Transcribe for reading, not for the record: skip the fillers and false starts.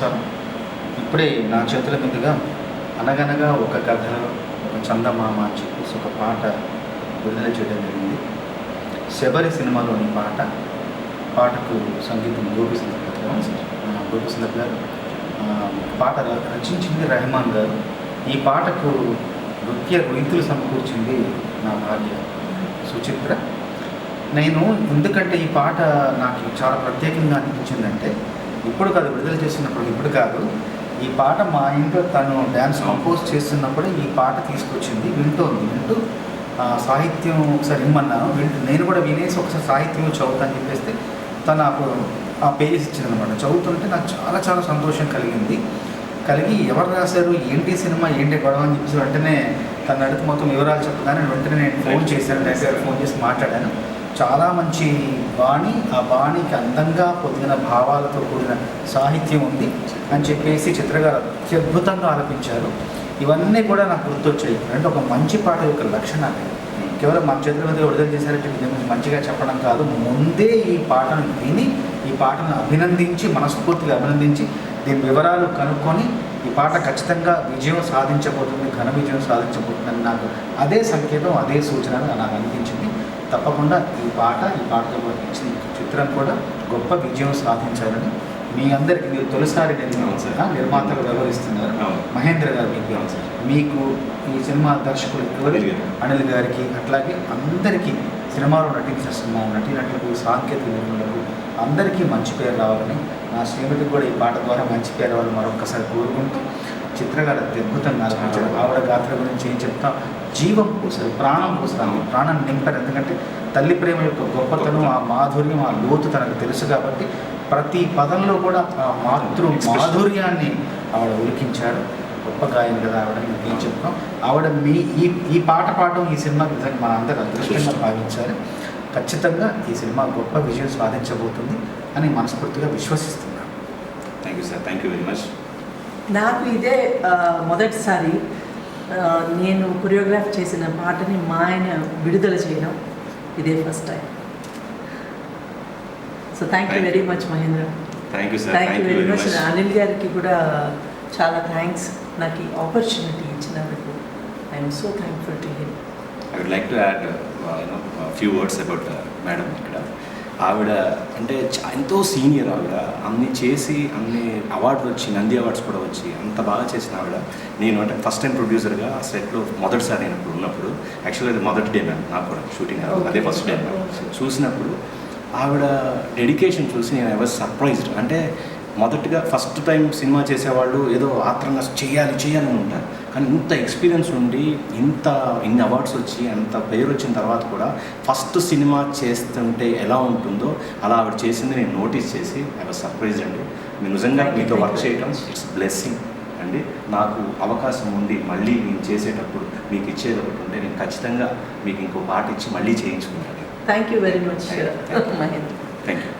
నమస్కారం. ఇప్పుడే నా చేతుల మీదుగా అనగనగా ఒక కథలో ఒక చందమామ అని చెప్పేసి ఒక పాట విడుదల చేయడం జరిగింది. శబరి సినిమాలోని పాటకు సంగీతం గోపిసుందర్ గారు, పాట రచించింది రెహమాన్ గారు. ఈ పాటకు నృత్య రీతులు సమకూర్చింది నా భార్య సుచిత్ర. నేను ఎందుకంటే ఈ పాట నాకు చాలా ప్రత్యేకంగా అనిపించిందంటే, ఇప్పుడు కాదు విడుదల చేస్తున్నప్పుడు, ఇప్పుడు కాదు, ఈ పాట మా ఇంట్లో తను డ్యాన్స్ కంపోజ్ చేస్తున్నప్పుడే ఈ పాట తీసుకొచ్చింది. వింటూ సాహిత్యం ఒకసారి ఇమ్మన్నాను, నేను కూడా వినేసి ఒకసారి సాహిత్యం చదువుతాను చెప్పేస్తే తను ఆ పేజెస్ ఇచ్చిందనమాట. చదువుతుంటే నాకు చాలా చాలా సంతోషం కలిగి ఎవరు రాశారు, ఏంటి సినిమా, ఏంటి గొడవ అని చెప్పేసి వెంటనే తను అడిగితే మొత్తం వివరాలు చెప్పగానే వెంటనే నేను ఫోన్ చేశాను, ఫోన్ చేసి మాట్లాడాను. చాలా మంచి బాణి, ఆ బాణికి అందంగా పొందిన భావాలతో కూడిన సాహిత్యం ఉంది అని చెప్పేసి చిత్రగారు అత్యద్భుతంగా ఆలపించారు. ఇవన్నీ కూడా నాకు గుర్తొచ్చాయి. అంటే ఒక మంచి పాట యొక్క లక్షణాలు కేవలం మన చేతుల మీద విడుదల చేశారంటే దీని మంచిగా చెప్పడం కాదు, ముందే ఈ పాటను విని ఈ పాటను మనస్ఫూర్తిగా అభినందించి దీని వివరాలు కనుక్కొని ఈ పాట ఖచ్చితంగా విజయం సాధించబోతుంది, ఘన విజయం సాధించబోతుందని నాకు అదే సంకేతం, అదే సూచన నాకు అనిపించింది. తప్పకుండా ఈ పాటతో ఇచ్చిన చిత్రం కూడా గొప్ప విజయం సాధించాలని మీ అందరికీ, మీరు తొలిసారి నిర్మాతలు వ్యవహరిస్తున్నారు మహేంద్ర గారు, మీకు ఈ సినిమా దర్శకులు అనిల్ గారికి, అట్లాగే అందరికీ సినిమాలో నటించిన నటీనటులకు, సాంకేతిక నిపుణులకు అందరికీ మంచి పేరు రావాలని, నా శ్రీమతికి కూడా ఈ పాట ద్వారా మంచి పేరు రావాలని మరొకసారి కోరుకుంటూ, చిత్రగారు అద్భుతంగా ఆలోచించారు. ఆవిడ గాత్ర గురించి ఏం చెప్తాం, జీవం పూసారు, ప్రాణం పూసారు, ప్రాణాన్ని నింపారు. ఎందుకంటే తల్లి ప్రేమ యొక్క గొప్పతనం, ఆ మాధుర్యం, ఆ లోతు తనకు తెలుసు కాబట్టి ప్రతి పదంలో కూడా ఆ మాధుర్యాన్ని ఆవిడ ఉలికించారు. గొప్ప గాయని కదా ఆవిడ, ఇంకేం చెప్తాం. ఆవిడ ఈ పాట పాడడం ఈ సినిమా నిజంగా మన అందరూ అదృష్టంగా భావించారు. ఖచ్చితంగా ఈ సినిమా గొప్ప విజయం సాధించబోతుంది అని మనస్ఫూర్తిగా విశ్వసిస్తున్నాను. Thank you sir, thank you very much. నాకు ఇదే మొదటిసారి నేను కొరియోగ్రాఫ్ చేసిన పాటని మా ఆయన విడుదల చేయడం ఇదే first time. So thank you very much Mahendra. Thank you sir, thank you very much. Anil గారికి కూడా చాలా థ్యాంక్స్, నాకు ఈ ఆపర్చునిటీ ఇచ్చినందుకు. I'm so thankful to him. I would like to add few words about madam. ఇక్కడ ఆవిడ అంటే ఎంతో సీనియర్, ఆవిడ అన్ని చేసి అన్ని అవార్డులు వచ్చి, నంది అవార్డ్స్ కూడా వచ్చి అంత బాగా చేసిన ఆవిడ. నేను అంటే ఫస్ట్ టైం ప్రొడ్యూసర్గా ఆ సెట్లో మొదటిసారి నేను ఇప్పుడు ఉన్నప్పుడు, యాక్చువల్గా అది మొదటి డే మ్యామ్ నాకు కూడా షూటింగ్, అదే ఫస్ట్ డే మ్యామ్ చూసినప్పుడు ఆవిడ డెడికేషన్ చూసి నేను ఐ వాజ్ సర్ప్రైజ్డ్. అంటే మొదటిగా ఫస్ట్ టైం సినిమా చేసేవాళ్ళు ఏదో ఆత్రంగా చేయాలని ఉంటారు, కానీ ఇంత ఎక్స్పీరియన్స్ ఉండి ఇన్ని అవార్డ్స్ వచ్చి అంత పేరు వచ్చిన తర్వాత కూడా ఫస్ట్ సినిమా చేస్తుంటే ఎలా ఉంటుందో అలా ఆవిడ చేసింది నేను నోటీస్ చేసి ఐ వాజ్ సర్ప్రైజ్డ్ అండి. మీరు నిజంగా మీతో వర్క్ చేయడం ఇట్స్ బ్లెస్సింగ్ అండి. నాకు అవకాశం ఉండి మళ్ళీ నేను చేసేటప్పుడు మీకు ఇచ్చేది ఒకటి ఉంటే నేను ఖచ్చితంగా మీకు ఇంకో పాట ఇచ్చి మళ్ళీ చేయించుకుంటాను. Thank you very much Mahendra. Thank you.